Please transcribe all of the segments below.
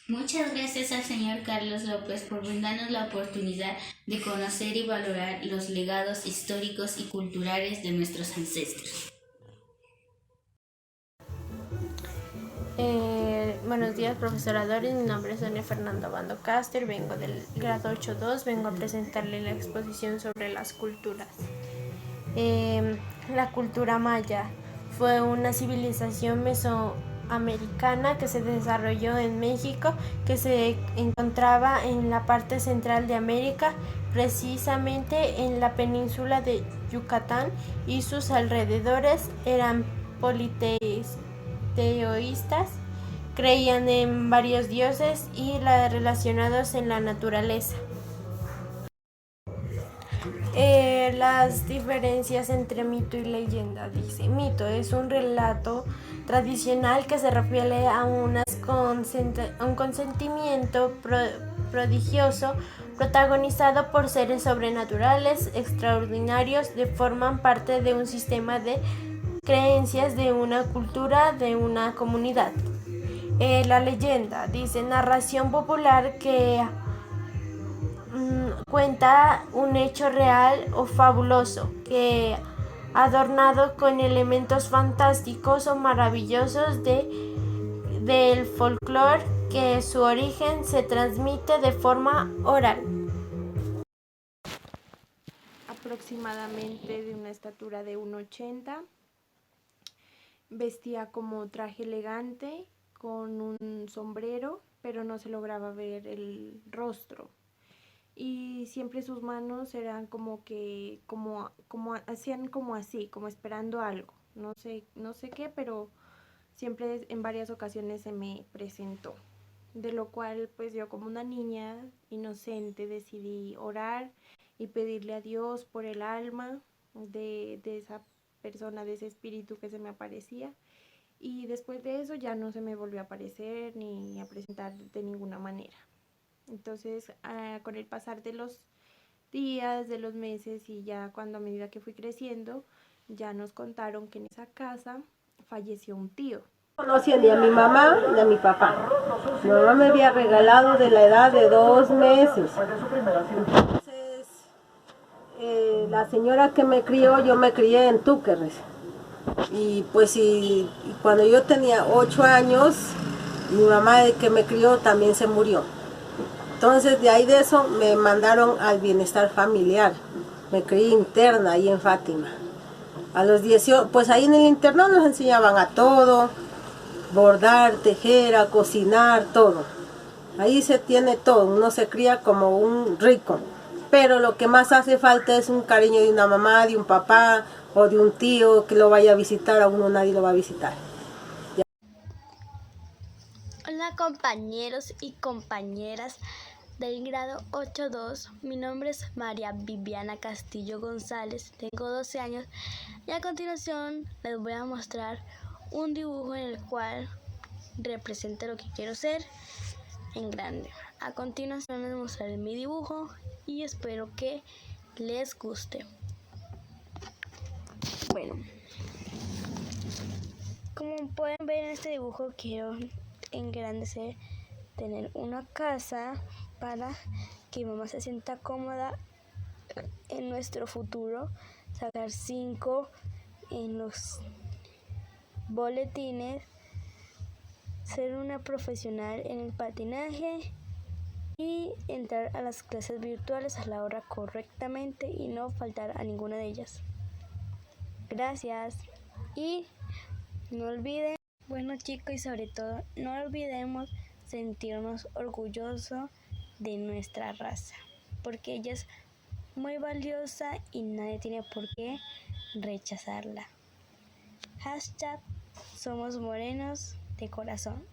Muchas gracias al señor Carlos López por brindarnos la oportunidad de conocer y valorar los legados históricos y culturales de nuestros ancestros. Buenos días, profesora Doris. Mi nombre es Sonia Fernando Bando Caster. Vengo del grado 8.2. Vengo a presentarle la exposición sobre las culturas. La cultura maya fue una civilización mesoamericana que se desarrolló en México, que se encontraba en la parte central de América, precisamente en la península de Yucatán, y sus alrededores eran politeístas, creían en varios dioses y relacionados en la naturaleza. Las diferencias entre mito y leyenda. Dice, mito es un relato tradicional que se refiere a un consentimiento prodigioso protagonizado por seres sobrenaturales extraordinarios que forman parte de un sistema de creencias de una cultura, de una comunidad. La leyenda dice narración popular que cuenta un hecho real o fabuloso que adornado con elementos fantásticos o maravillosos del folclore, que su origen se transmite de forma oral. Aproximadamente de una estatura de 1,80, vestía como traje elegante con un sombrero, pero no se lograba ver el rostro. Y siempre sus manos eran como hacían como así, como esperando algo. No sé qué, pero siempre en varias ocasiones se me presentó. De lo cual, pues yo como una niña inocente decidí orar y pedirle a Dios por el alma de esa persona, de ese espíritu que se me aparecía. Y después de eso ya no se me volvió a aparecer ni a presentar de ninguna manera. Entonces, con el pasar de los días, de los meses, y ya cuando a medida que fui creciendo, ya nos contaron que en esa casa falleció un tío. No conocía ni a mi mamá ni a mi papá. Mi mamá me había regalado de la edad de 2 meses. Entonces, la señora que me crió, yo me crié en Túquerres. Y pues cuando yo tenía 8 años, mi mamá que me crió también se murió. Entonces de ahí de eso me mandaron al bienestar familiar. Me crié interna ahí en Fátima. A los 18, pues ahí en el internado nos enseñaban a todo, bordar, tejer, a cocinar, todo. Ahí se tiene todo, uno se cría como un rico. Pero lo que más hace falta es un cariño de una mamá, de un papá o de un tío que lo vaya a visitar. A uno nadie lo va a visitar. Hola compañeros y compañeras del grado 8.2, mi nombre es María Viviana Castillo González, tengo 12 años y a continuación les voy a mostrar un dibujo en el cual representa lo que quiero ser en grande. A continuación les mostraré mi dibujo y espero que les guste. Bueno, como pueden ver en este dibujo quiero engrandecer, tener una casa para que mi mamá se sienta cómoda en nuestro futuro, sacar 5 en los boletines, ser una profesional en el patinaje y entrar a las clases virtuales a la hora correctamente y no faltar a ninguna de ellas. Gracias y no olviden, bueno chicos, y sobre todo no olvidemos sentirnos orgullosos de nuestra raza, porque ella es muy valiosa y nadie tiene por qué rechazarla. Hashtag somos morenos de corazón.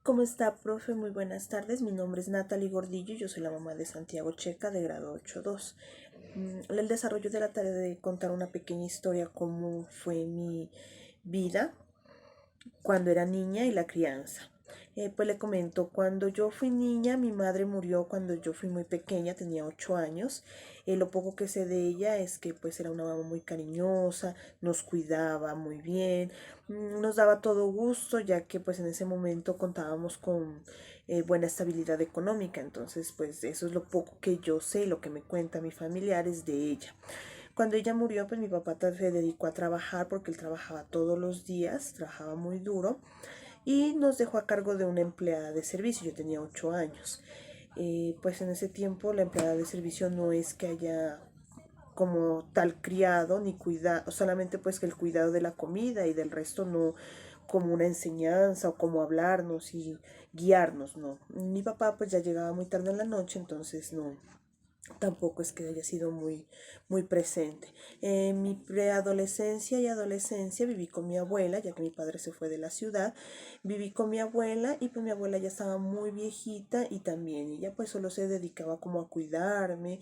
¿Cómo está, profe? Muy buenas tardes. Mi nombre es Natalie Gordillo y yo soy la mamá de Santiago Checa, de grado 8.2. El desarrollo de la tarea de contar una pequeña historia cómo fue mi vida cuando era niña y la crianza. Pues le comento, cuando yo fui niña, mi madre murió cuando yo fui muy pequeña, tenía 8 años. Lo poco que sé de ella es que pues era una mamá muy cariñosa, nos cuidaba muy bien, nos daba todo gusto, ya que pues en ese momento contábamos con buena estabilidad económica. Entonces pues eso es lo poco que yo sé, lo que me cuentan mis familiares de ella. Cuando ella murió, pues mi papá se dedicó a trabajar porque él trabajaba todos los días, trabajaba muy duro y nos dejó a cargo de una empleada de servicio. Yo tenía 8 años. Pues en ese tiempo la empleada de servicio no es que haya como tal criado ni cuidado, solamente pues que el cuidado de la comida y del resto no como una enseñanza o como hablarnos y guiarnos, no. Mi papá pues ya llegaba muy tarde en la noche, entonces no, tampoco es que haya sido muy presente. En mi preadolescencia y adolescencia viví con mi abuela, ya que mi padre se fue de la ciudad. Viví con mi abuela y pues mi abuela ya estaba muy viejita y también ella pues solo se dedicaba como a cuidarme,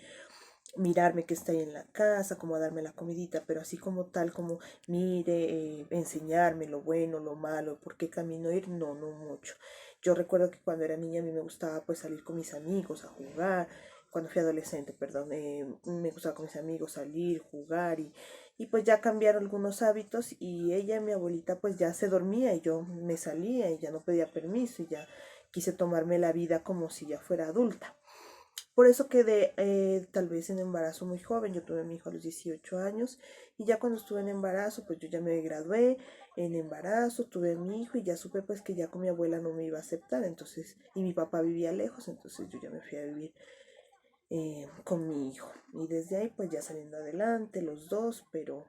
mirarme que está ahí en la casa, como a darme la comidita, pero así como tal, como mire, enseñarme lo bueno, lo malo, por qué camino ir, no, no mucho. Yo recuerdo que cuando era niña a mí me gustaba pues salir con mis amigos a jugar, cuando fui adolescente, perdón, me gustaba con mis amigos salir, jugar y pues ya cambiaron algunos hábitos y ella, mi abuelita, pues ya se dormía y yo me salía y ya no pedía permiso y ya quise tomarme la vida como si ya fuera adulta. Por eso quedé tal vez en embarazo muy joven. Yo tuve a mi hijo a los 18 años y ya cuando estuve en embarazo, pues yo ya me gradué en embarazo, tuve a mi hijo y ya supe pues que ya con mi abuela no me iba a aceptar. Entonces, y mi papá vivía lejos, entonces yo ya me fui a vivir con mi hijo. Y desde ahí pues ya saliendo adelante los dos, pero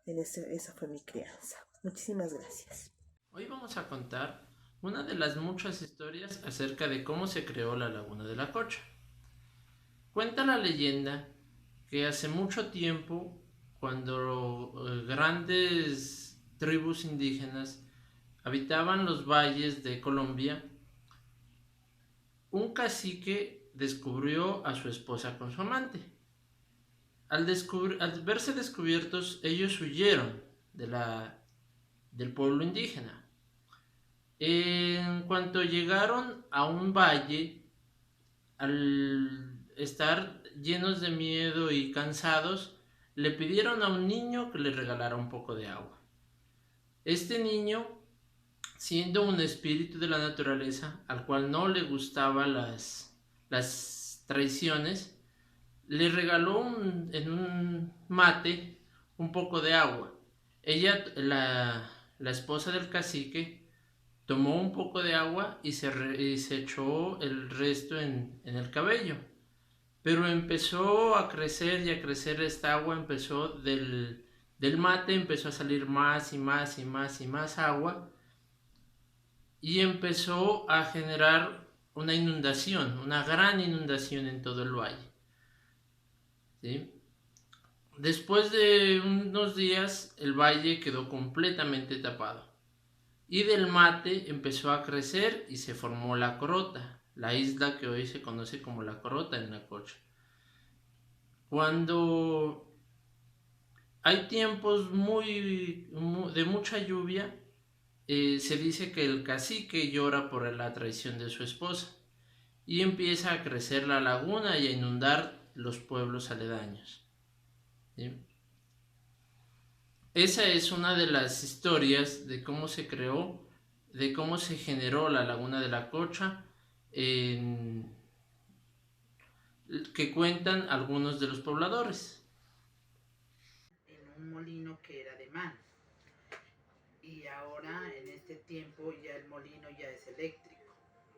esa fue mi crianza. Muchísimas gracias. Hoy vamos a contar una de las muchas historias acerca de cómo se creó la Laguna de la Cocha. Cuenta la leyenda que hace mucho tiempo, cuando grandes tribus indígenas habitaban los valles de Colombia, un cacique descubrió a su esposa con su amante. Al verse descubiertos, ellos huyeron del pueblo indígena. En cuanto llegaron a un valle, al estar llenos de miedo y cansados, le pidieron a un niño que les regalara un poco de agua. Este niño, siendo un espíritu de la naturaleza, al cual no le gustaban las traiciones, le regaló en un mate un poco de agua. Ella, la esposa del cacique, tomó un poco de agua y se echó el resto en el cabello. Pero empezó a crecer y a crecer esta agua, empezó del mate, empezó a salir más y más y más y más agua y empezó a generar una inundación, una gran inundación en todo el valle. ¿Sí? Después de unos días el valle quedó completamente tapado y del mate empezó a crecer y se formó la Corota, la isla que hoy se conoce como la Corota en la Cocha. Cuando hay tiempos de mucha lluvia, se dice que el cacique llora por la traición de su esposa y empieza a crecer la laguna y a inundar los pueblos aledaños. ¿Sí? Esa es una de las historias de cómo se creó, de cómo se generó la Laguna de la Cocha, que cuentan algunos de los pobladores. En un molino que era de mano. Y ahora, en este tiempo, ya el molino ya es eléctrico.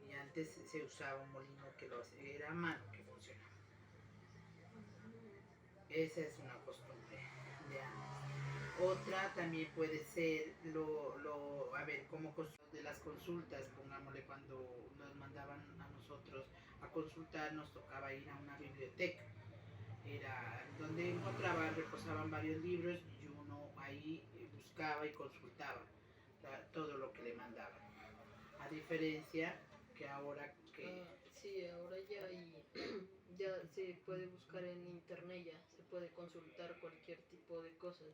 Y antes se usaba un molino que era a mano que funcionaba. Esa es una costumbre de antes. Otra también puede ser como de las consultas, pongámosle, cuando nos mandaban a nosotros a consultar, nos tocaba ir a una biblioteca. Era donde reposaban varios libros y uno ahí buscaba y consultaba todo lo que le mandaban. A diferencia que ahora que... sí, ahora ya se puede buscar en internet, ya se puede consultar cualquier tipo de cosas.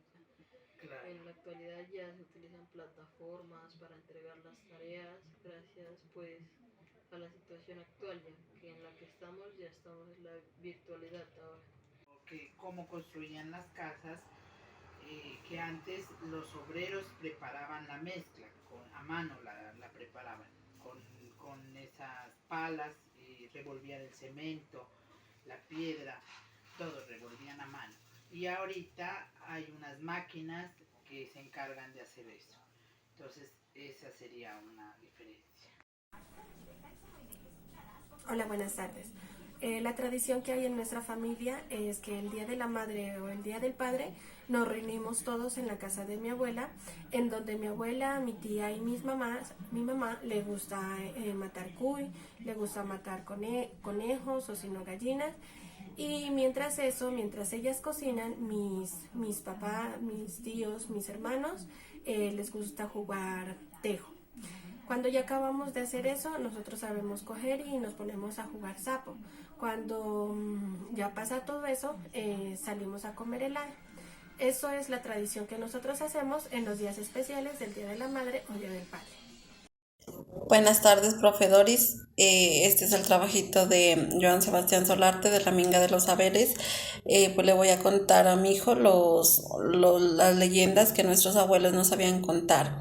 Claro. En la actualidad ya se utilizan plataformas para entregar las tareas, gracias pues a la situación actual, ya que en la que estamos ya estamos en la virtualidad ahora. Cómo construían las casas, que antes los obreros preparaban la mezcla, a mano la preparaban, con esas palas, revolvían el cemento, la piedra, todo revolvían a mano. Y ahorita hay unas máquinas que se encargan de hacer eso. Entonces esa sería una diferencia. Hola, buenas tardes. La tradición que hay en nuestra familia es que el Día de la Madre o el Día del Padre nos reunimos todos en la casa de mi abuela, en donde mi abuela, mi tía y mi mamá le gusta matar cuy, le gusta matar conejos o sino gallinas. Y mientras ellas cocinan, mis papás, mis tíos, mis hermanos, les gusta jugar tejo. Cuando ya acabamos de hacer eso, nosotros sabemos coger y nos ponemos a jugar sapo. Cuando ya pasa todo eso, salimos a comer helado. Eso es la tradición que nosotros hacemos en los días especiales del Día de la Madre o Día del Padre. Buenas tardes, profe Doris. Este es el trabajito de Joan Sebastián Solarte de la Minga de los Saberes. Pues le voy a contar a mi hijo las leyendas que nuestros abuelos no sabían contar.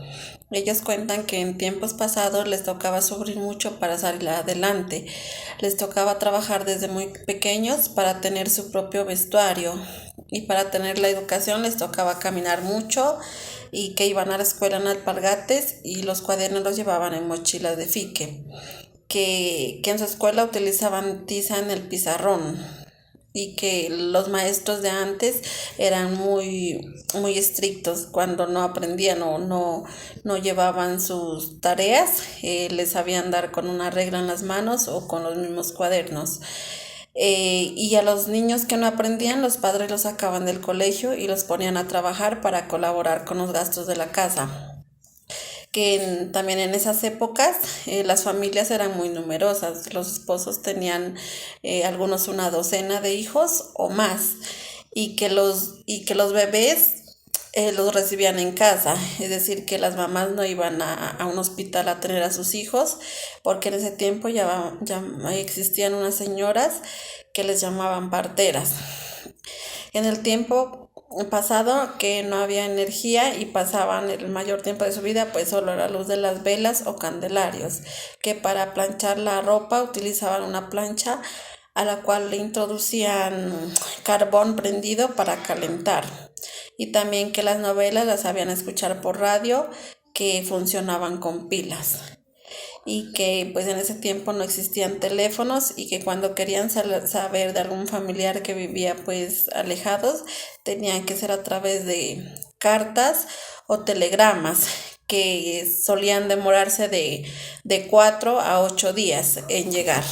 Ellos cuentan que en tiempos pasados les tocaba sufrir mucho para salir adelante. Les tocaba trabajar desde muy pequeños para tener su propio vestuario, y para tener la educación les tocaba caminar mucho, y que iban a la escuela en alpargates y los cuadernos los llevaban en mochilas de fique, que en su escuela utilizaban tiza en el pizarrón, y que los maestros de antes eran muy estrictos. Cuando no aprendían o no llevaban sus tareas, les sabían dar con una regla en las manos o con los mismos cuadernos. Y a los niños que no aprendían, los padres los sacaban del colegio y los ponían a trabajar para colaborar con los gastos de la casa. Que también en esas épocas las familias eran muy numerosas. Los esposos tenían algunos una docena de hijos o más, y que los bebés los recibían en casa, es decir, que las mamás no iban a un hospital a tener a sus hijos, porque en ese tiempo ya existían unas señoras que les llamaban parteras. En el tiempo pasado, que no había energía y pasaban el mayor tiempo de su vida pues solo a la luz de las velas o candelarios, que para planchar la ropa utilizaban una plancha a la cual le introducían carbón prendido para calentar, y también que las novelas las sabían escuchar por radio, que funcionaban con pilas, y que pues en ese tiempo no existían teléfonos, y que cuando querían saber de algún familiar que vivía pues alejados, tenían que ser a través de cartas o telegramas, que solían demorarse de 4 a 8 días en llegar.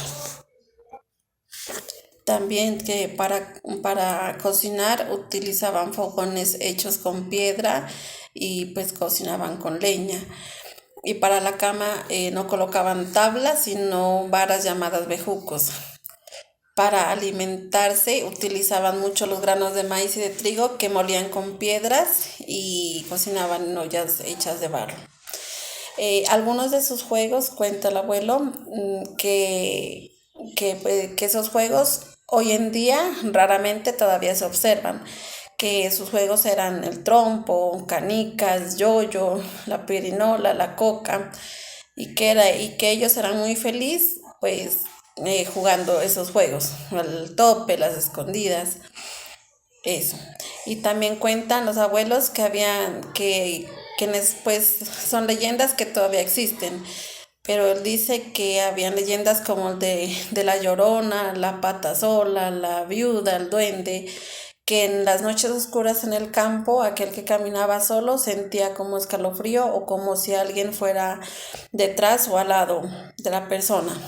También que para cocinar utilizaban fogones hechos con piedra y pues cocinaban con leña. Y para la cama no colocaban tablas, sino varas llamadas bejucos. Para alimentarse utilizaban mucho los granos de maíz y de trigo, que molían con piedras y cocinaban en ollas hechas de barro. Algunos de sus juegos, cuenta el abuelo, que esos juegos hoy en día raramente todavía se observan, que sus juegos eran el trompo, canicas, yoyo, la pirinola, la coca, y que ellos eran muy felices pues jugando esos juegos, el tope, las escondidas, eso. Y también cuentan los abuelos que pues son leyendas que todavía existen, pero él dice que habían leyendas como el de la Llorona, la Pata Sola, la Viuda, el Duende, que en las noches oscuras en el campo, aquel que caminaba solo sentía como escalofrío o como si alguien fuera detrás o al lado de la persona.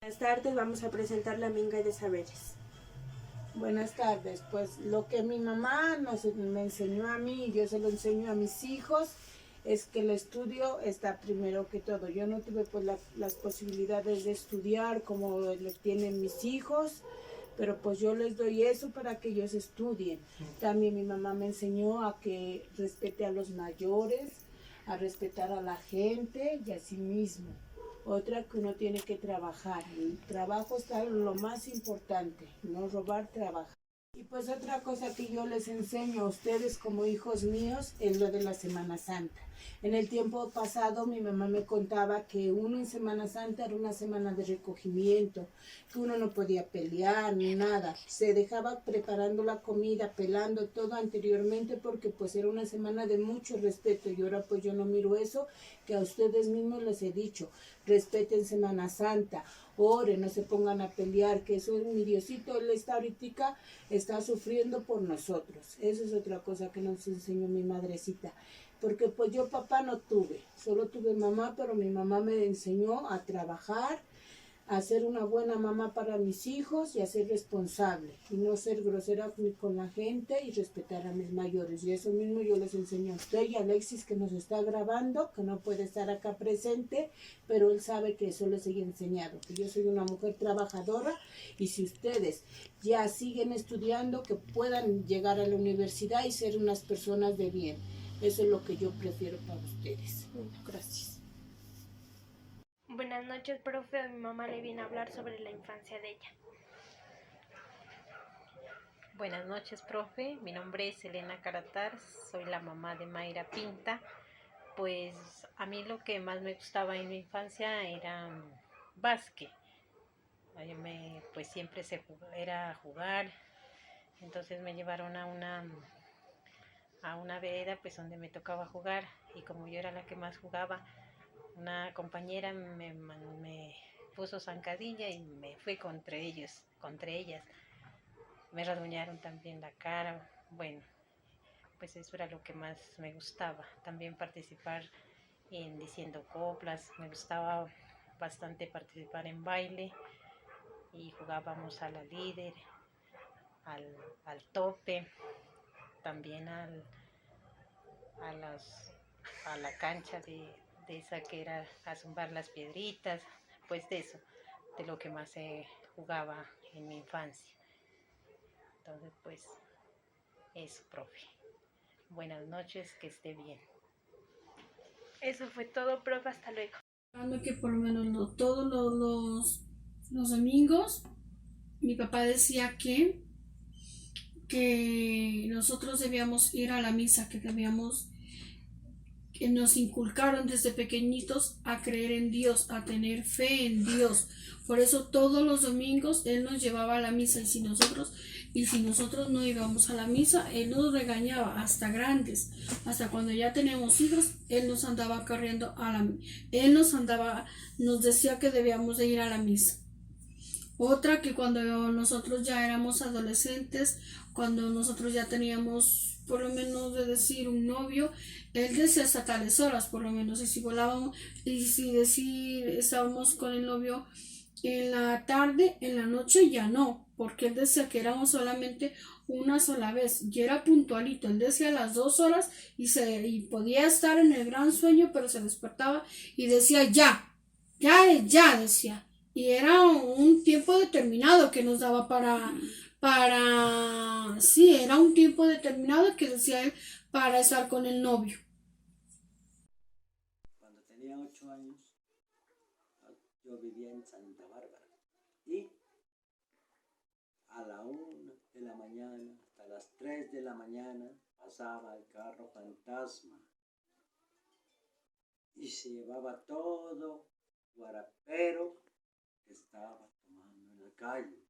Buenas tardes, vamos a presentar la Minga de Saberes. Buenas tardes, pues lo que mi mamá me enseñó a mí y yo se lo enseño a mis hijos es que el estudio está primero que todo. Yo no tuve pues las posibilidades de estudiar como lo tienen mis hijos, pero pues yo les doy eso para que ellos estudien. También mi mamá me enseñó a que respete a los mayores, a respetar a la gente y a sí mismo. Otra, que uno tiene que trabajar. El trabajo está lo más importante, no robar, trabajar. Y pues otra cosa que yo les enseño a ustedes como hijos míos es lo de la Semana Santa. En el tiempo pasado mi mamá me contaba que uno en Semana Santa era una semana de recogimiento, que uno no podía pelear ni nada. Se dejaba preparando la comida, pelando todo anteriormente porque pues era una semana de mucho respeto y ahora pues yo no miro eso, que a ustedes mismos les he dicho. Respeten Semana Santa, oren, no se pongan a pelear, que eso es mi Diosito, Él está ahorita, está sufriendo por nosotros. Eso es otra cosa que nos enseñó mi madrecita. Porque pues yo papá no tuve, solo tuve mamá, pero mi mamá me enseñó a trabajar, a ser una buena mamá para mis hijos y a ser responsable. Y no ser grosera con la gente y respetar a mis mayores. Y eso mismo yo les enseño a usted y a Alexis, que nos está grabando, que no puede estar acá presente, pero él sabe que eso les he enseñado. Que yo soy una mujer trabajadora y si ustedes ya siguen estudiando, que puedan llegar a la universidad y ser unas personas de bien. Eso es lo que yo prefiero para ustedes. Gracias. Buenas noches, profe. A mi mamá le viene a hablar sobre la infancia de ella. Buenas noches, profe. Mi nombre es Elena Caratar. Soy la mamá de Mayra Pinta. Pues a mí lo que más me gustaba en mi infancia era básquet. Pues siempre era jugar. Entonces me llevaron a una vereda pues donde me tocaba jugar y como yo era la que más jugaba, una compañera me puso zancadilla y me fui contra ellas. Me rasguñaron también la cara. Bueno, pues eso era lo que más me gustaba. También participar en diciendo coplas. Me gustaba bastante participar en baile y jugábamos a la líder, al tope, también a la cancha de esa que era a zumbar las piedritas, pues de eso, de lo que más jugaba en mi infancia. Entonces pues eso, profe. Buenas noches, que esté bien. Eso fue todo, profe, hasta luego. Que por lo menos todos los domingos mi papá decía que nosotros debíamos ir a la misa, que nos inculcaron desde pequeñitos a creer en Dios, a tener fe en Dios. Por eso todos los domingos Él nos llevaba a la misa y si nosotros no íbamos a la misa, Él nos regañaba hasta grandes. Hasta cuando ya teníamos hijos, Él nos andaba corriendo nos decía que debíamos de ir a la misa. Otra, que cuando nosotros ya éramos adolescentes, cuando nosotros ya teníamos por lo menos de decir un novio, él decía hasta tales horas por lo menos, y si volábamos, y si estábamos con el novio en la tarde, en la noche ya no, porque él decía que éramos solamente una sola vez y era puntualito. Él decía a las 2 horas y podía estar en el gran sueño, pero se despertaba y decía ya decía. Y era un tiempo determinado que nos daba era un tiempo determinado que decía él para estar con el novio. Cuando tenía 8 años, yo vivía en Santa Bárbara y a la 1 de la mañana hasta las 3 de la mañana pasaba el carro fantasma y se llevaba todo guarapero que estaba tomando en la calle.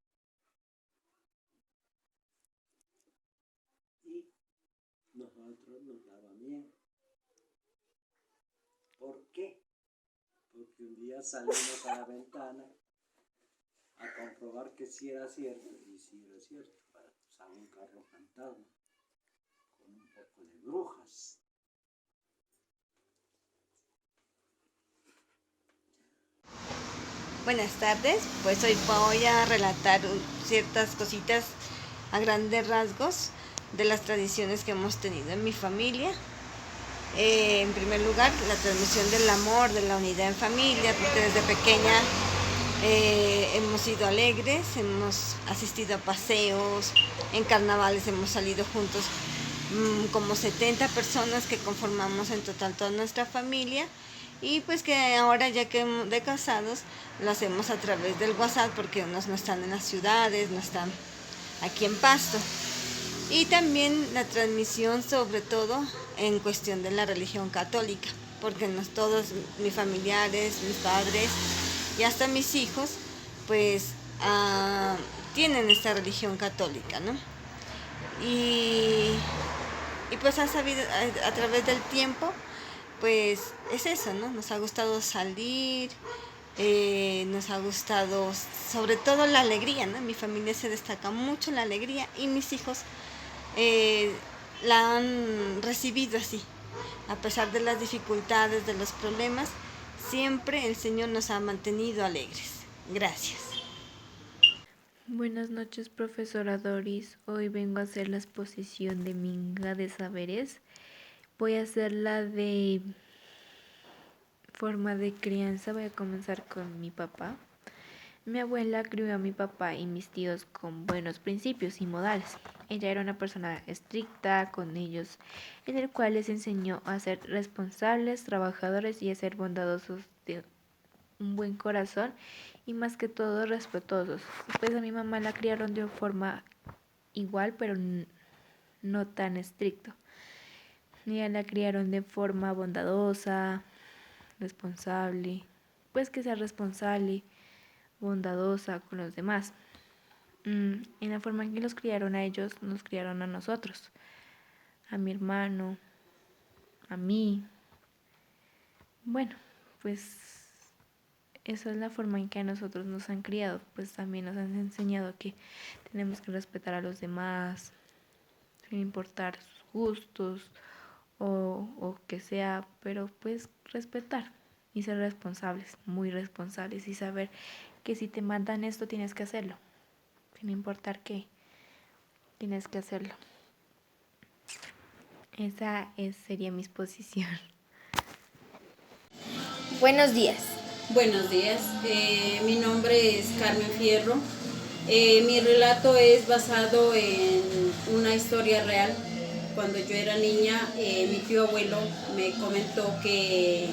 Y nosotros nos daba miedo. ¿Por qué? Porque un día salimos a la ventana a comprobar que sí era cierto, y sí era cierto, pasaba un carro fantasma con un poco de brujas. Buenas tardes, pues hoy voy a relatar ciertas cositas a grandes rasgos de las tradiciones que hemos tenido en mi familia. En primer lugar, la transmisión del amor, de la unidad en familia, porque desde pequeña Hemos ido alegres, hemos asistido a paseos, en carnavales hemos salido juntos, como 70 personas que conformamos en total toda nuestra familia, y pues que ahora ya que de casados lo hacemos a través del WhatsApp porque unos no están en las ciudades, no están aquí en Pasto. Y también la transmisión sobre todo en cuestión de la religión católica, porque todos mis familiares, mis padres y hasta mis hijos pues tienen esta religión católica, ¿no? Y pues ha sabido a través del tiempo, pues es eso, ¿no? Nos ha gustado salir, nos ha gustado sobre todo la alegría, ¿no? En mi familia se destaca mucho la alegría y mis hijos la han recibido así. A pesar de las dificultades, de los problemas, siempre el Señor nos ha mantenido alegres. Gracias. Buenas noches, profesora Doris. Hoy vengo a hacer la exposición de Minga de Saberes. Voy a hacer la de forma de crianza. Voy a comenzar con mi papá. Mi abuela crió a mi papá y mis tíos con buenos principios y modales. Ella era una persona estricta con ellos, en el cual les enseñó a ser responsables, trabajadores y a ser bondadosos, de un buen corazón y más que todo respetuosos. Pues a mi mamá la criaron de forma igual, pero no tan estricto. Ella la criaron de forma bondadosa, responsable, pues que sea responsable, bondadosa con los demás. En la forma en que los criaron a ellos, nos criaron a nosotros, a mi hermano, a mí. Bueno, pues esa es la forma en que a nosotros nos han criado. Pues también nos han enseñado que tenemos que respetar a los demás, sin importar sus gustos o que sea, pero pues respetar y ser responsables, muy responsables, y saber que si te mandan esto tienes que hacerlo, sin importar qué, tienes que hacerlo. Esa sería mi exposición. Buenos días. Buenos días, mi nombre es Carmen Fierro. Mi relato es basado en una historia real. Cuando yo era niña, mi tío abuelo me comentó que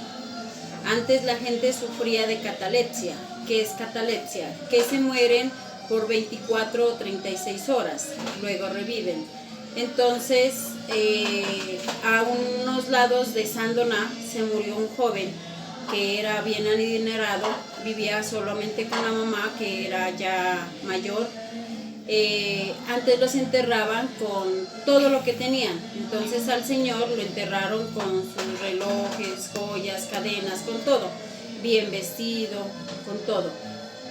antes la gente sufría de catalepsia. ¿Qué es catalepsia? Que se mueren por 24 o 36 horas, luego reviven. Entonces, a unos lados de Sandoná se murió un joven que era bien adinerado, vivía solamente con la mamá, que era ya mayor. Antes los enterraban con todo lo que tenían, entonces al señor lo enterraron con sus relojes, joyas, cadenas, con todo, bien vestido, con todo.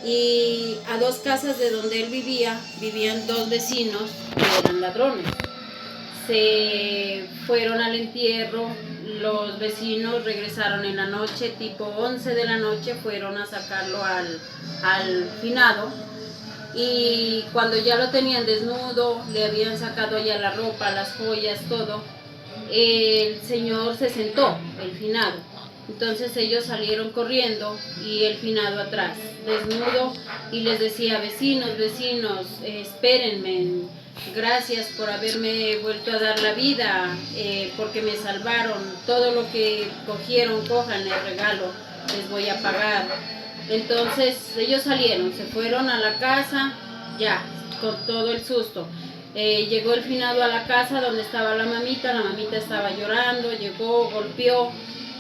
Y a 2 casas de donde él vivía, vivían 2 vecinos que eran ladrones. Se fueron al entierro, los vecinos regresaron en la noche, tipo 11 de la noche, fueron a sacarlo al finado, y cuando ya lo tenían desnudo, le habían sacado ya la ropa, las joyas, todo, el señor se sentó, el finado. Entonces ellos salieron corriendo y el finado atrás, desnudo, y les decía: vecinos, vecinos, espérenme, gracias por haberme vuelto a dar la vida, porque me salvaron, todo lo que cogieron, cojan el regalo, les voy a pagar. Entonces ellos salieron, se fueron a la casa, ya, con todo el susto. Llegó el finado a la casa donde estaba la mamita estaba llorando, llegó, golpeó,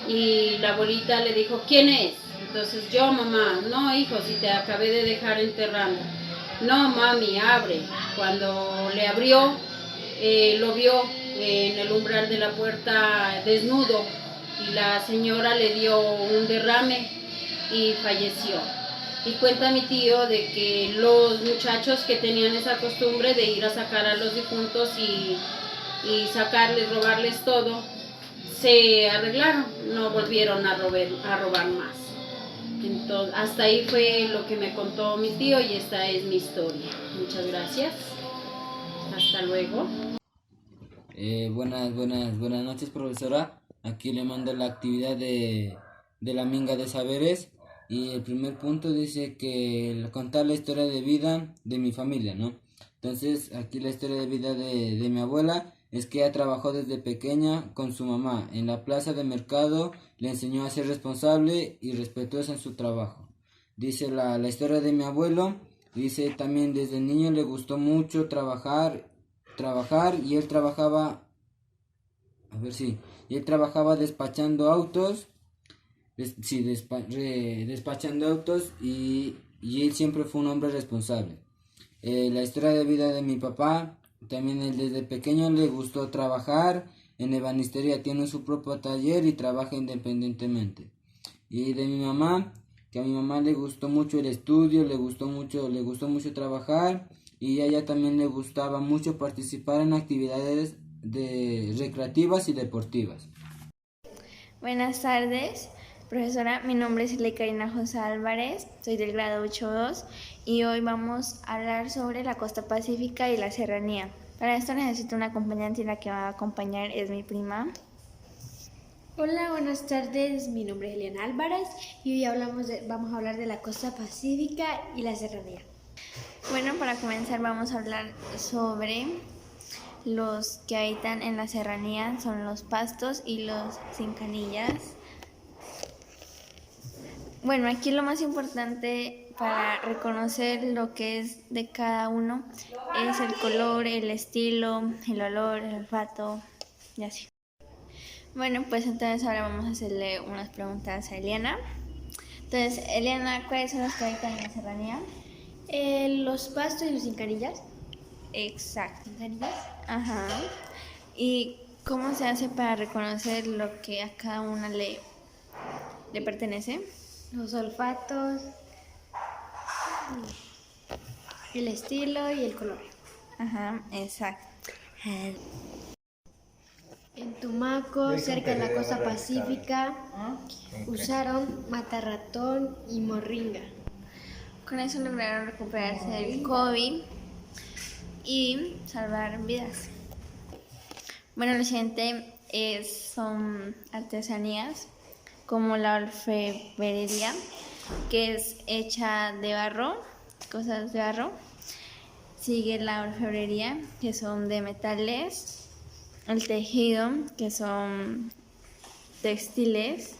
y la abuelita le dijo: ¿quién es? Entonces: yo, mamá. No, hijo, si te acabé de dejar enterrando. No, mami, abre. Cuando le abrió, lo vio en el umbral de la puerta desnudo, y la señora le dio un derrame y falleció. Y cuenta mi tío de que los muchachos que tenían esa costumbre de ir a sacar a los difuntos y sacarles, robarles todo, se arreglaron, no volvieron a robar más. Entonces, hasta ahí fue lo que me contó mi tío, y esta es mi historia. Muchas gracias. Hasta luego. Buenas noches, profesora. Aquí le mando la actividad de la Minga de Saberes, Y el primer punto dice que contar la historia de vida de mi familia, ¿no? Entonces, aquí la historia de vida de mi abuela es que ella trabajó desde pequeña con su mamá en la plaza de mercado, le enseñó a ser responsable y respetuosa en su trabajo. Dice la historia de mi abuelo, dice también desde niño le gustó mucho trabajar y él trabajaba, y él trabajaba despachando autos, despachando autos y él siempre fue un hombre responsable. La historia de vida de mi papá, también él desde pequeño le gustó trabajar en ebanistería, tiene su propio taller y trabaja independientemente. Y de mi mamá, que a mi mamá le gustó mucho el estudio, le gustó mucho trabajar y a ella también le gustaba mucho participar en actividades recreativas y deportivas. Buenas tardes, profesora. Mi nombre es Karina José Álvarez, soy del grado 8.2 y hoy vamos a hablar sobre la costa pacífica y la serranía. Para esto necesito una acompañante y la que me va a acompañar es mi prima. Hola, buenas tardes. Mi nombre es Eliana Álvarez y hoy vamos a hablar de la costa pacífica y la serranía. Bueno, para comenzar vamos a hablar sobre los que habitan en la serranía, son los pastos y los cincanillas. Bueno, aquí lo más importante para reconocer lo que es de cada uno es el color, el estilo, el olor, el olfato y así. Bueno, pues entonces ahora vamos a hacerle unas preguntas a Eliana. Entonces, Eliana, ¿cuáles son los que habitan en la serranía? Los pastos y los cincanillas. Exacto. ¿Cincanillas? Ajá. ¿Y cómo se hace para reconocer lo que a cada una le pertenece? Los olfatos, el estilo y el color. Ajá, exacto. En Tumaco, cerca de la costa pacífica, usaron matarratón y morringa. Con eso lograron recuperarse del COVID y salvar vidas. Bueno, lo siguiente son artesanías como la orfebrería, que es hecha de barro, cosas de barro. Sigue la orfebrería, que son de metales. El tejido, que son textiles.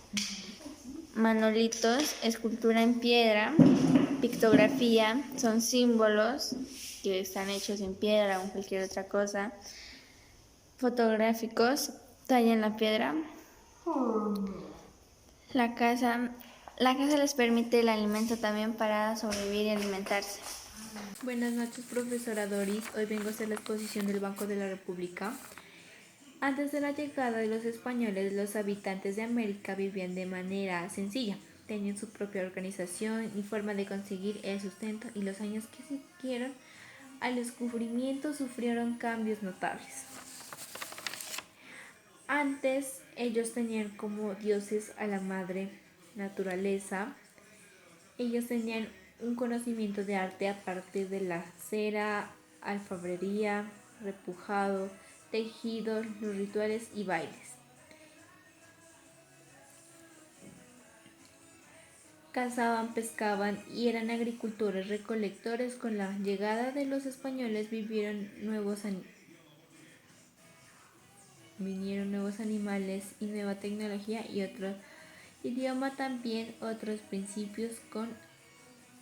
Manolitos, escultura en piedra. Pictografía, son símbolos que están hechos en piedra o en cualquier otra cosa. Fotográficos, talla en la piedra. La casa les permite el alimento también para sobrevivir y alimentarse. Buenas noches, profesora Doris. Hoy vengo a hacer la exposición del Banco de la República. Antes de la llegada de los españoles, los habitantes de América vivían de manera sencilla. Tenían su propia organización y forma de conseguir el sustento, y los años que siguieron al descubrimiento sufrieron cambios notables. Antes, ellos tenían como dioses a la madre naturaleza. Ellos tenían un conocimiento de arte a partir de la cera, alfarería, repujado, tejidos, los rituales y bailes. Cazaban, pescaban y eran agricultores recolectores. Con la llegada de los españoles vinieron nuevos animales y nueva tecnología y otro idioma, también otros principios con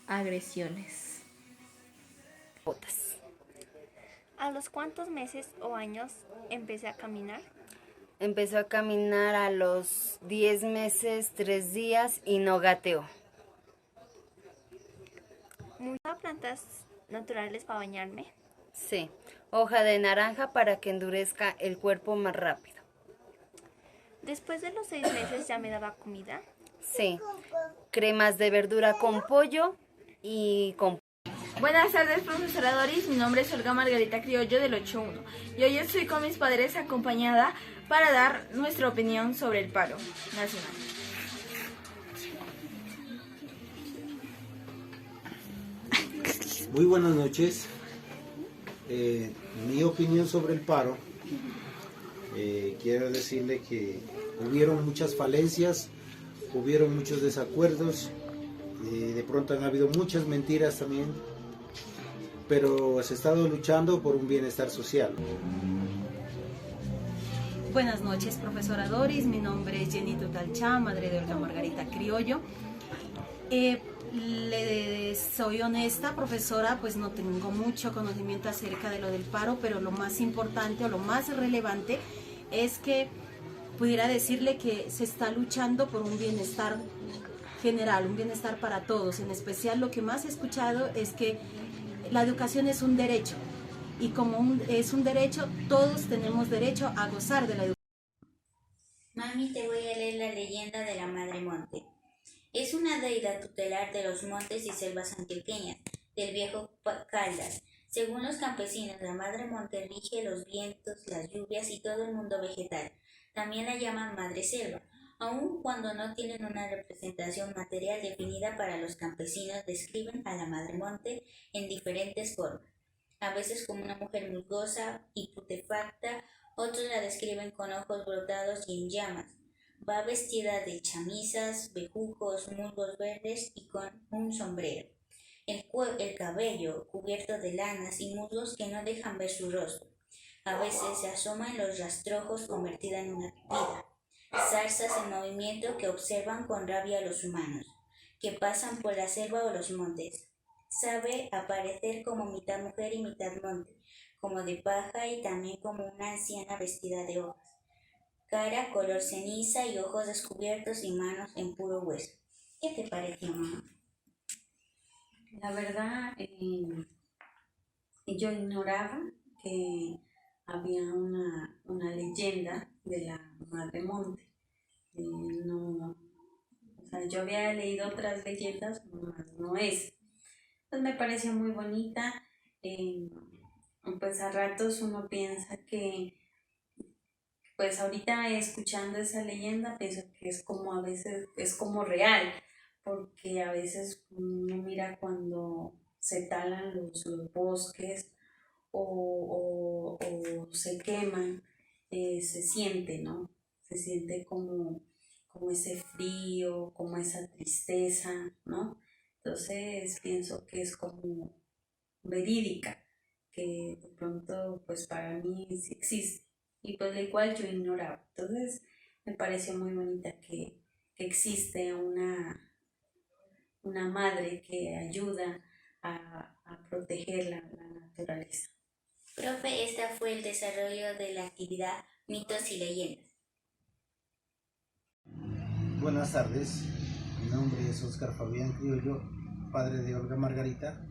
agresiones. ¿A los cuántos meses o años empecé a caminar? Empezó a caminar a los 10 meses, 3 días y no gateó. ¿Usaba plantas naturales para bañarme? Sí, hoja de naranja para que endurezca el cuerpo más rápido. ¿Después de los 6 meses ya me daba comida? Sí, cremas de verdura con pollo y con... Buenas tardes, profesora Doris. Mi nombre es Olga Margarita Criollo del 8.1 y hoy estoy con mis padres acompañada para dar nuestra opinión sobre el paro nacional. Muy buenas noches. Mi opinión sobre el paro, quiero decirle que hubieron muchas falencias, hubieron muchos desacuerdos De pronto han habido muchas mentiras también, pero se ha estado luchando por un bienestar social. Buenas noches, profesora Doris. Mi nombre es Jenny Tutalchá, madre de Olga Margarita Criollo. Le soy honesta, profesora, pues no tengo mucho conocimiento acerca de lo del paro, pero lo más importante o lo más relevante es que pudiera decirle que se está luchando por un bienestar general, un bienestar para todos. En especial lo que más he escuchado es que la educación es un derecho y como es un derecho, todos tenemos derecho a gozar de la educación. Mami, te voy a leer la leyenda de la Madre Monte. Es una deidad tutelar de los montes y selvas antioqueñas, del viejo Caldas. Según los campesinos, la Madre Monte rige los vientos, las lluvias y todo el mundo vegetal. También la llaman Madre Selva, aun cuando no tienen una representación material definida. Para los campesinos describen a la Madre Monte en diferentes formas, a veces como una mujer musgosa y putefacta, otros la describen con ojos brotados y en llamas. Va vestida de chamisas, bejucos, musgos verdes y con un sombrero. El cabello cubierto de lanas y musgos que no dejan ver su rostro. A veces se asoma en los rastrojos convertida en una pipila. Zarzas en movimiento que observan con rabia a los humanos, que pasan por la selva o los montes. Sabe aparecer como mitad mujer y mitad monte, como de paja y también como una anciana vestida de hojas. Cara color ceniza y ojos descubiertos y manos en puro hueso. ¿Qué te pareció, mamá? La verdad, yo ignoraba que había una leyenda de la Madre Monte. No, o sea, yo había leído otras leyendas, no es. Pues me pareció muy bonita. Pues a ratos uno piensa que, pues ahorita escuchando esa leyenda, pienso que es como a veces, es como real, porque a veces uno mira cuando se talan los bosques o se queman, se siente, ¿no? Se siente como ese frío, como esa tristeza, ¿no? Entonces pienso que es como verídica, que de pronto pues para mí sí existe y pues la cual yo ignoraba. Entonces me pareció muy bonita que existe una madre que ayuda a proteger la naturaleza. Profe, este fue el desarrollo de la actividad Mitos y Leyendas. Buenas tardes, mi nombre es Oscar Fabián Criollo, padre de Olga Margarita,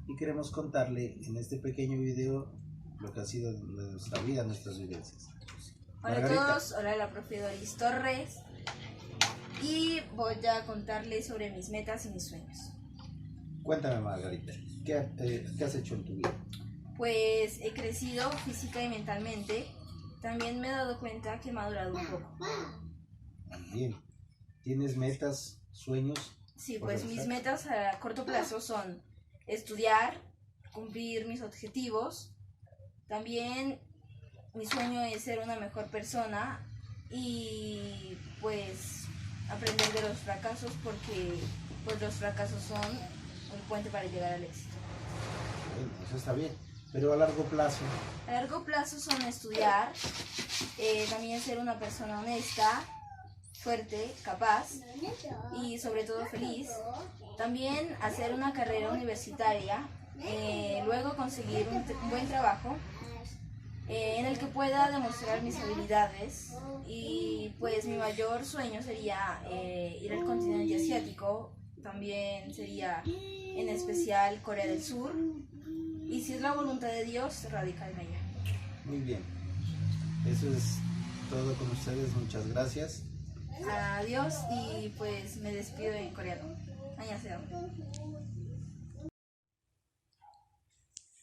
y queremos contarle en este pequeño video lo que ha sido nuestra vida, nuestras vivencias. Hola Margarita. a todos, hola la profe Doris Torres y voy a contarles sobre mis metas y mis sueños. Cuéntame, Margarita, ¿qué has hecho en tu vida? Pues he crecido física y mentalmente, también me he dado cuenta que he madurado un poco. Bien, ¿tienes metas, sueños? Sí, pues mis metas a corto plazo son estudiar, cumplir mis objetivos. También mi sueño es ser una mejor persona y pues aprender de los fracasos, porque pues los fracasos son el puente para llegar al éxito. Bueno, eso está bien, pero a largo plazo. A largo plazo son estudiar, también ser una persona honesta, fuerte, capaz y sobre todo feliz. También hacer una carrera universitaria, luego conseguir un buen trabajo en el que pueda demostrar mis habilidades, y pues mi mayor sueño sería ir al continente asiático, también sería en especial Corea del Sur, y si es la voluntad de Dios, radicarme allá. Muy bien, eso es todo con ustedes, muchas gracias. Adiós, y pues me despido en coreano. Annyeonghaseyo.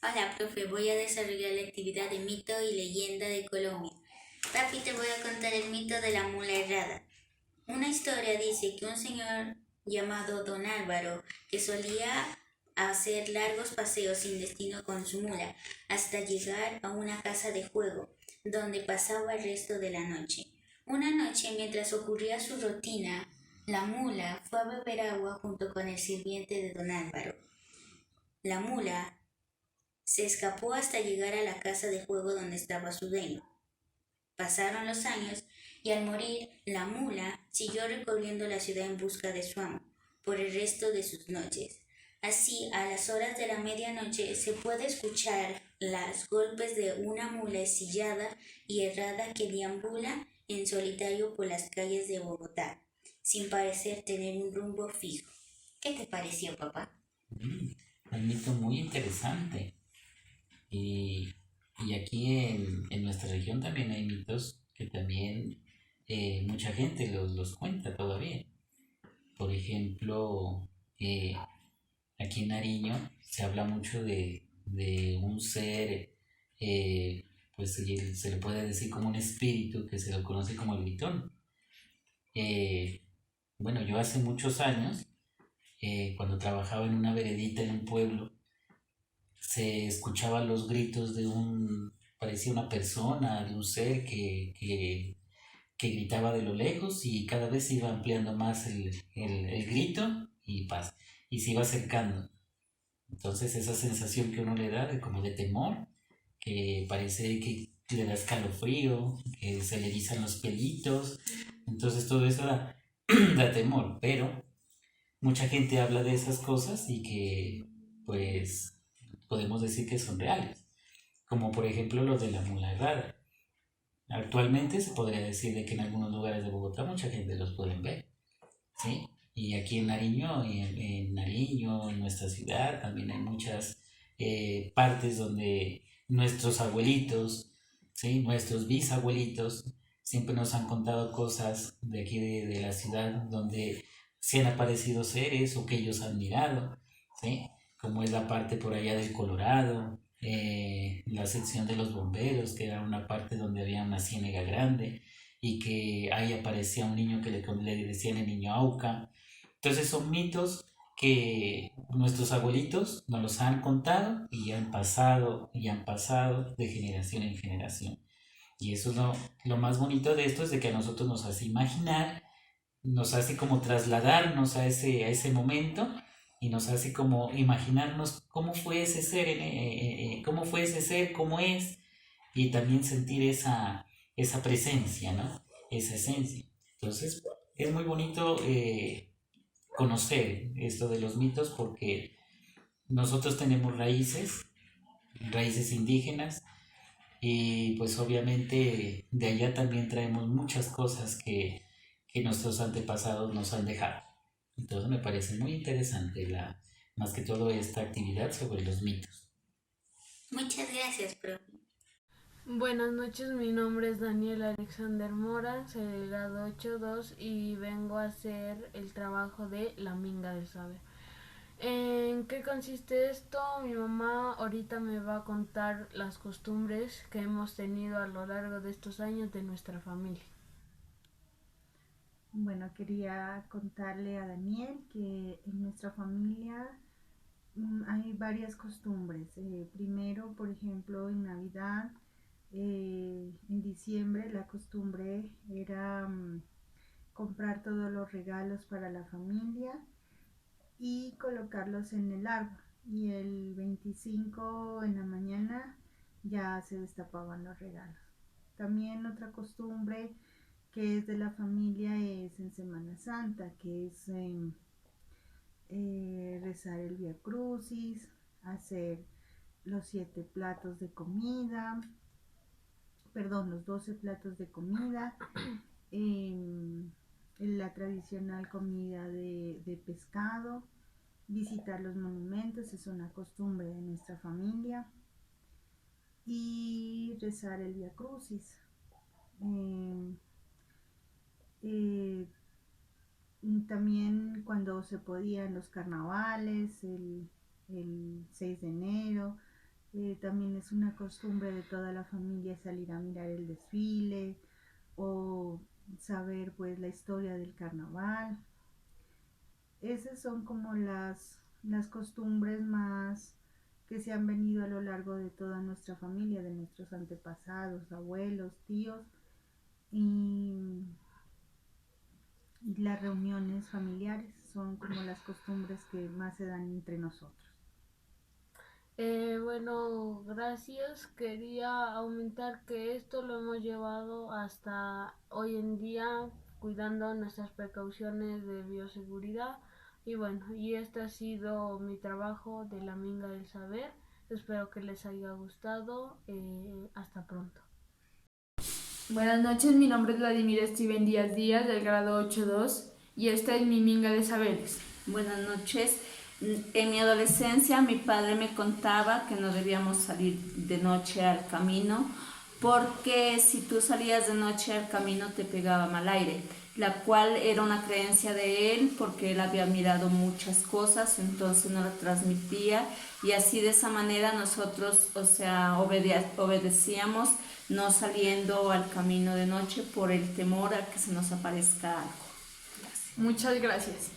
Hola, profe, voy a desarrollar la actividad de mito y leyenda de Colombia. Rápido te voy a contar el mito de la mula errada. Una historia dice que un señor llamado Don Álvaro, que solía hacer largos paseos sin destino con su mula, hasta llegar a una casa de juego, donde pasaba el resto de la noche. Una noche, mientras ocurría su rutina, La mula fue a beber agua junto con el sirviente de don Álvaro. La mula se escapó hasta llegar a la casa de juego donde estaba su dueño. Pasaron los años y al morir, la mula siguió recorriendo la ciudad en busca de su amo por el resto de sus noches. Así, a las horas de la medianoche se puede escuchar los golpes de una mula ensillada y errada que deambula en solitario por las calles de Bogotá, sin parecer tener un rumbo fijo. ¿Qué te pareció, papá? Un mito muy interesante. Y aquí en nuestra región también hay mitos que también mucha gente los cuenta todavía. Por ejemplo, aquí en Nariño se habla mucho de un ser, pues se le puede decir como un espíritu que se lo conoce como el gritón. Bueno, yo hace muchos años, cuando trabajaba en una veredita en un pueblo, se escuchaban los gritos parecía una persona, de un ser que gritaba de lo lejos y cada vez se iba ampliando más el grito y se iba acercando. Entonces esa sensación que uno le da como de temor, que parece que le da escalofrío, que se le erizan los pelitos, entonces todo eso da temor, pero mucha gente habla de esas cosas y que pues podemos decir que son reales, como por ejemplo lo de la mula errada. Actualmente se podría decir de que en algunos lugares de Bogotá mucha gente los pueden ver, ¿sí? Y aquí en Nariño, en nuestra ciudad, también hay muchas partes donde nuestros abuelitos, ¿sí? Nuestros bisabuelitos siempre nos han contado cosas de aquí de la ciudad donde se han aparecido seres o que ellos han mirado, ¿sí? Como es la parte por allá del Colorado, la sección de los bomberos, que era una parte donde había una ciénaga grande y que ahí aparecía un niño que le decían el niño Auca. Entonces son mitos que nuestros abuelitos nos los han contado y han pasado de generación en generación. Y eso es lo más bonito de esto, es de que a nosotros nos hace imaginar, nos hace como trasladarnos a ese momento y nos hace como imaginarnos cómo fue ese ser, cómo es, y también sentir esa presencia, ¿no? Esa esencia. Entonces, es muy bonito conocer esto de los mitos porque nosotros tenemos raíces indígenas, y pues obviamente de allá también traemos muchas cosas que nuestros antepasados nos han dejado. Entonces me parece muy interesante más que todo esta actividad sobre los mitos. Muchas gracias, profe. Buenas noches, mi nombre es Daniel Alexander Mora, soy del grado 8.2 y vengo a hacer el trabajo de la minga del saber. ¿En qué consiste esto? Mi mamá ahorita me va a contar las costumbres que hemos tenido a lo largo de estos años de nuestra familia. Bueno, quería contarle a Daniel que en nuestra familia hay varias costumbres. Primero, por ejemplo, en Navidad, en diciembre, la costumbre era comprar todos los regalos para la familia y colocarlos en el árbol. Y el 25 en la mañana ya se destapaban los regalos. También otra costumbre que es de la familia es en Semana Santa, que es rezar el Vía Crucis, hacer los 7 platos de comida, los 12 platos de comida, la tradicional comida de pescado, visitar los monumentos, es una costumbre de nuestra familia, y rezar el Vía Crucis. También cuando se podían los carnavales, el 6 de enero, también es una costumbre de toda la familia salir a mirar el desfile o saber pues la historia del carnaval. Esas son como las costumbres más que se han venido a lo largo de toda nuestra familia, de nuestros antepasados, abuelos, tíos, y las reuniones familiares. Son como las costumbres que más se dan entre nosotros. Bueno, gracias. Quería aumentar que esto lo hemos llevado hasta hoy en día, cuidando nuestras precauciones de bioseguridad. Y bueno, y este ha sido mi trabajo de la Minga del Saber. Espero que les haya gustado. Hasta pronto. Buenas noches, mi nombre es Vladimir Steven Díaz Díaz, del grado 8.2, y esta es mi Minga de Saberes. Buenas noches. En mi adolescencia mi padre me contaba que no debíamos salir de noche al camino porque si tú salías de noche al camino te pegaba mal aire, la cual era una creencia de él porque él había mirado muchas cosas, entonces no la transmitía y así de esa manera nosotros, obedecíamos no saliendo al camino de noche por el temor a que se nos aparezca algo. Gracias. Muchas gracias.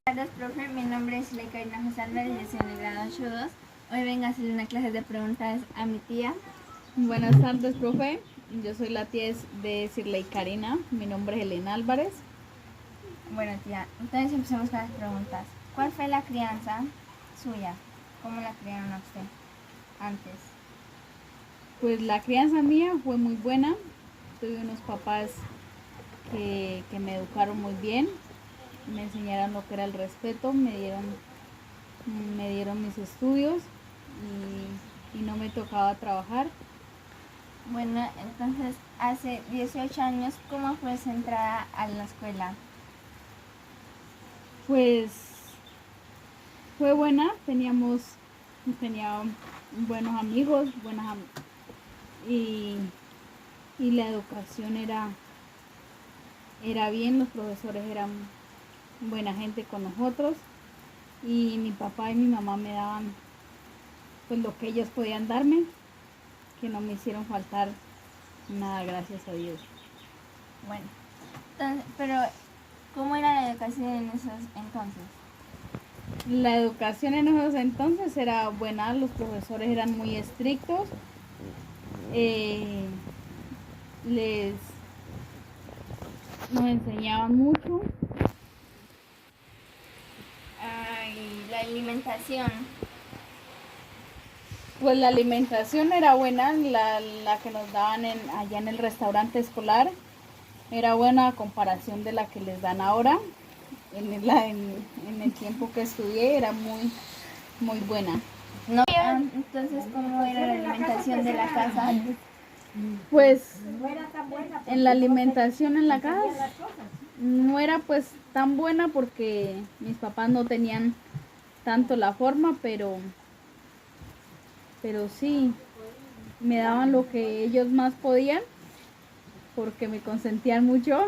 Buenas tardes, profe. Mi nombre es Karina José Álvarez y estoy en el grado 8.2. Hoy vengo a hacerle una clase de preguntas a mi tía. Buenas tardes, profe. Yo soy la tía de Sirley Karina. Mi nombre es Elena Álvarez. Bueno, tía, entonces empecemos con las preguntas. ¿Cuál fue la crianza suya? ¿Cómo la criaron a usted antes? Pues la crianza mía fue muy buena. Tuve unos papás que me educaron muy bien. Me enseñaron lo que era el respeto, me dieron mis estudios y no me tocaba trabajar. Bueno, entonces hace 18 años, ¿cómo fue su entrada a la escuela? Pues fue buena, tenía buenos amigos, y la educación era bien, los profesores eran buena gente con nosotros y mi papá y mi mamá me daban pues lo que ellos podían darme, que no me hicieron faltar nada, gracias a Dios. Bueno, entonces, pero ¿cómo era la educación en esos entonces? La educación en esos entonces era buena, los profesores eran muy estrictos, nos enseñaban mucho. Y la alimentación. Pues la alimentación era buena, la que nos daban allá en el restaurante escolar era buena a comparación de la que les dan ahora. En el tiempo que estudié era muy buena. No, entonces, ¿cómo era la alimentación de la casa? Pues en la alimentación en la casa no era pues tan buena porque mis papás no tenían tanto la forma, pero sí me daban lo que ellos más podían porque me consentían mucho.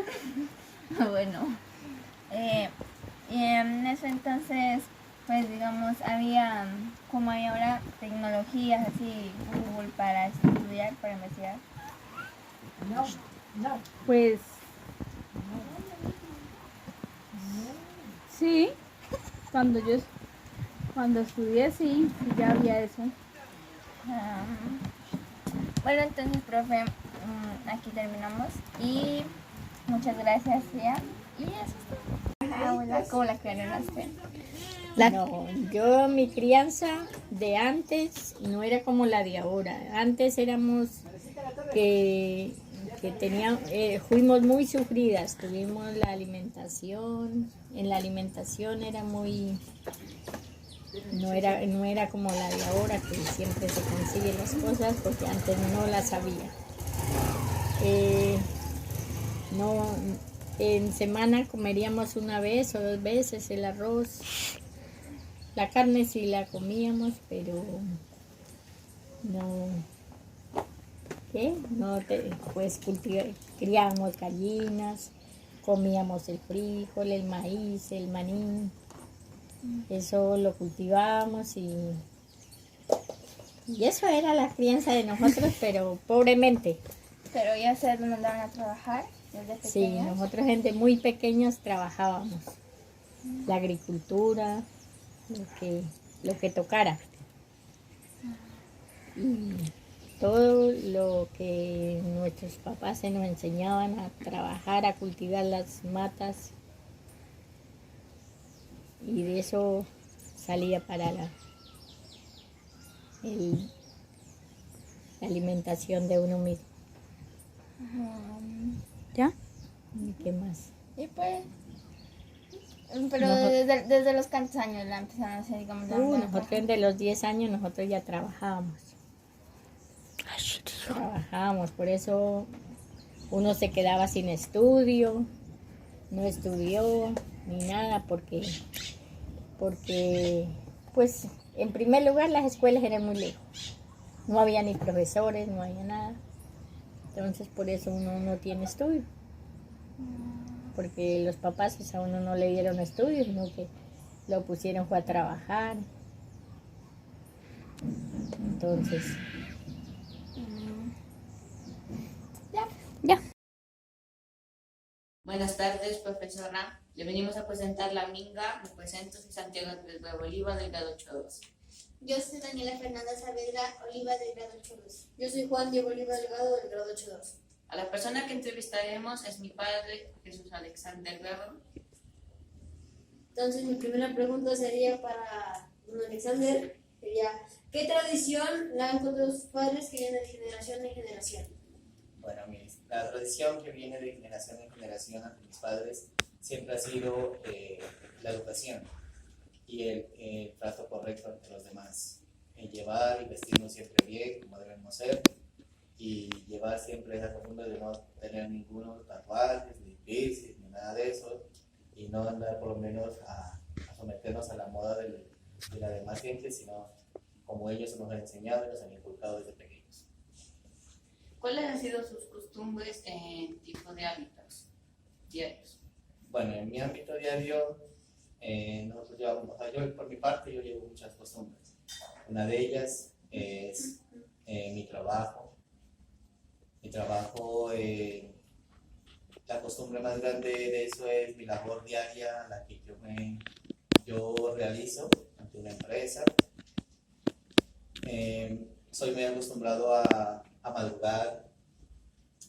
Bueno, y en eso entonces, pues digamos, había, como hay ahora, tecnologías así, Google para estudiar, para investigar. Pues sí, cuando estudié sí ya había eso. Bueno, entonces, profe, aquí terminamos y muchas gracias, tía. Y eso es todo. Abuela, ¿cómo la criaron a usted? No, yo mi crianza de antes no era como la de ahora. Antes éramos que teníamos, fuimos muy sufridas, tuvimos la alimentación, en la alimentación era muy, no era como la de ahora que siempre se consiguen las cosas porque antes no las había. No, en semana comeríamos una vez o 2 veces el arroz. La carne sí la comíamos, pero no, pues criábamos gallinas, comíamos el frijol, el maíz, el maní, eso lo cultivábamos y eso era la crianza de nosotros, pero pobremente. Pero ya ustedes nos mandaron a trabajar desde pequeños. Sí, nosotros desde muy pequeños trabajábamos, la agricultura, lo que tocara. todo lo que nuestros papás se nos enseñaban a trabajar, a cultivar las matas, y de eso salía para la alimentación de uno mismo. ¿Ya? ¿Y qué más? Y pues, pero desde los cuántos años la empezaron a hacer, digamos, Nosotros desde los 10 años nosotros ya trabajábamos. Por eso uno se quedaba sin estudio, no estudió ni nada, porque pues en primer lugar las escuelas eran muy lejos, no había ni profesores, no había nada, entonces por eso uno no tiene estudio, porque los papás pues, a uno no le dieron estudios, sino que lo pusieron fue a trabajar. Entonces ya. Buenas tardes, profesora. Le venimos a presentar la minga. Me presento, soy Santiago Andrés Oliva, del grado 8.2. Yo soy Daniela Fernanda Saavedra Oliva, del grado 8.2. Yo soy Juan Diego Oliva Delgado, del grado 8.2. A la persona que entrevistaremos es mi padre, Jesús Alexander Guerrero. Entonces, mi primera pregunta sería para don Alexander, sería, ¿qué tradición le han contado sus padres que viene de generación en generación? Bueno, la tradición que viene de generación en generación ante mis padres siempre ha sido la educación y el trato correcto ante los demás. Llevar y vestirnos siempre bien, como debemos ser, y llevar siempre esa costumbre de no tener ningunos tatuajes, ni piercings, ni nada de eso, y no andar por lo menos a someternos a la moda de la demás gente, sino como ellos nos han enseñado y nos han inculcado desde pequeños. ¿Cuáles han sido sus costumbres en tipo de hábitos diarios? Bueno, en mi ámbito diario, nosotros llevamos, yo por mi parte, yo llevo muchas costumbres. Una de ellas es mi trabajo. Mi trabajo, la costumbre más grande de eso es mi labor diaria, la que yo realizo ante una empresa. Soy muy acostumbrado a madrugar,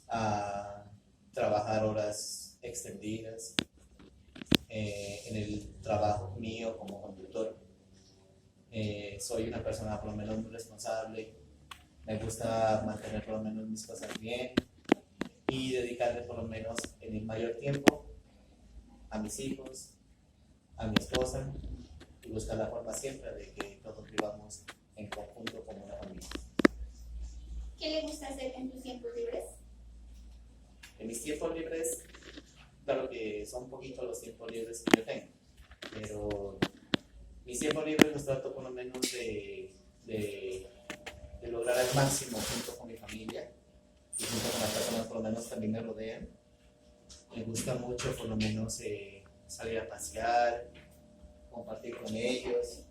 a trabajar horas extendidas en el trabajo mío como conductor. Soy una persona por lo menos muy responsable, me gusta mantener por lo menos mis cosas bien y dedicarle por lo menos en el mayor tiempo a mis hijos, a mi esposa, y buscar la forma siempre de que todos vivamos en conjunto como una familia. ¿Qué le gusta hacer en tus tiempos libres? En mis tiempos libres, claro que son poquitos los tiempos libres que yo tengo, pero mis tiempos libres los trato por lo menos de lograr al máximo junto con mi familia y junto con las personas por lo menos que a mí me rodean. Me gusta mucho por lo menos salir a pasear, compartir con ellos.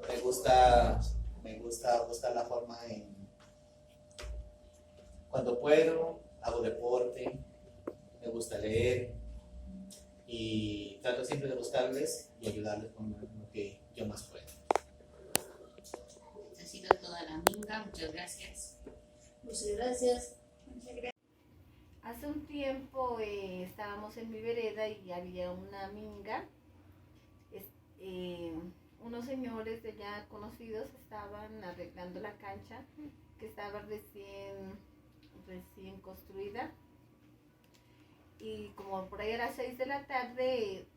Me gusta buscar la forma cuando puedo, hago deporte, me gusta leer y trato siempre de buscarles y ayudarles con lo que yo más puedo. Esta ha sido toda la minga, muchas gracias. Muchas gracias. Hace un tiempo estábamos en mi vereda y había una minga. Unos señores de ya conocidos estaban arreglando la cancha que estaba recién construida, y como por ahí a las 6 de la tarde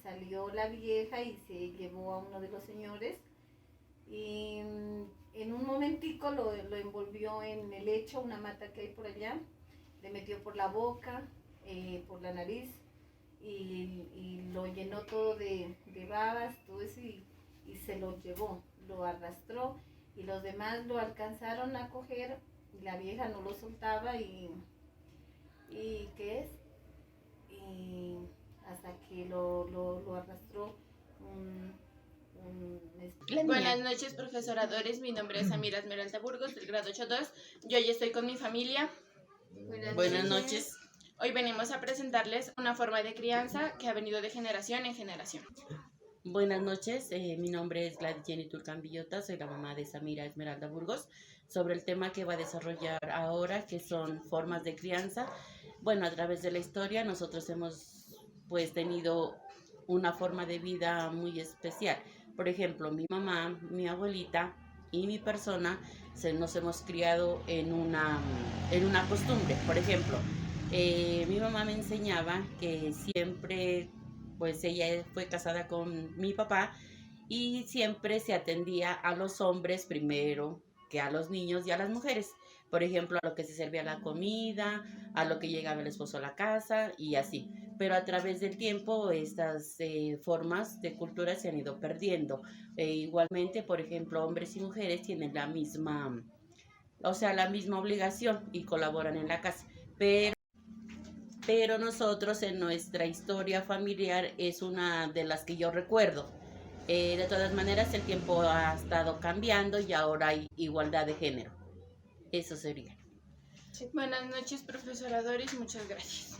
salió la vieja y se llevó a uno de los señores y en un momentico lo envolvió en el lecho, una mata que hay por allá, le metió por la boca, por la nariz y lo llenó todo de babas, todo eso, y se lo llevó, lo arrastró y los demás lo alcanzaron a coger y la vieja no lo soltaba y ¿qué es? Y hasta que lo arrastró Buenas noches, profesoradores. Mi nombre es Amira Esmeralda Burgos, del grado 8.2. Yo hoy estoy con mi familia. Buenas noches. Hoy venimos a presentarles una forma de crianza que ha venido de generación en generación. Buenas noches, mi nombre es Gladys Jenny Turcán Villota, soy la mamá de Samira Esmeralda Burgos. Sobre el tema que va a desarrollar ahora, que son formas de crianza, bueno, a través de la historia nosotros hemos pues tenido una forma de vida muy especial. Por ejemplo, mi mamá, mi abuelita y mi persona nos hemos criado en una costumbre. Por ejemplo, mi mamá me enseñaba que siempre, pues ella fue casada con mi papá y siempre se atendía a los hombres primero que a los niños y a las mujeres. Por ejemplo, a lo que se servía la comida, a lo que llegaba el esposo a la casa y así. Pero a través del tiempo estas formas de cultura se han ido perdiendo. Igualmente, por ejemplo, hombres y mujeres tienen la misma obligación y colaboran en la casa. Pero nosotros en nuestra historia familiar es una de las que yo recuerdo. De todas maneras, el tiempo ha estado cambiando y ahora hay igualdad de género. Eso sería. Buenas noches, profesora Doris, muchas gracias.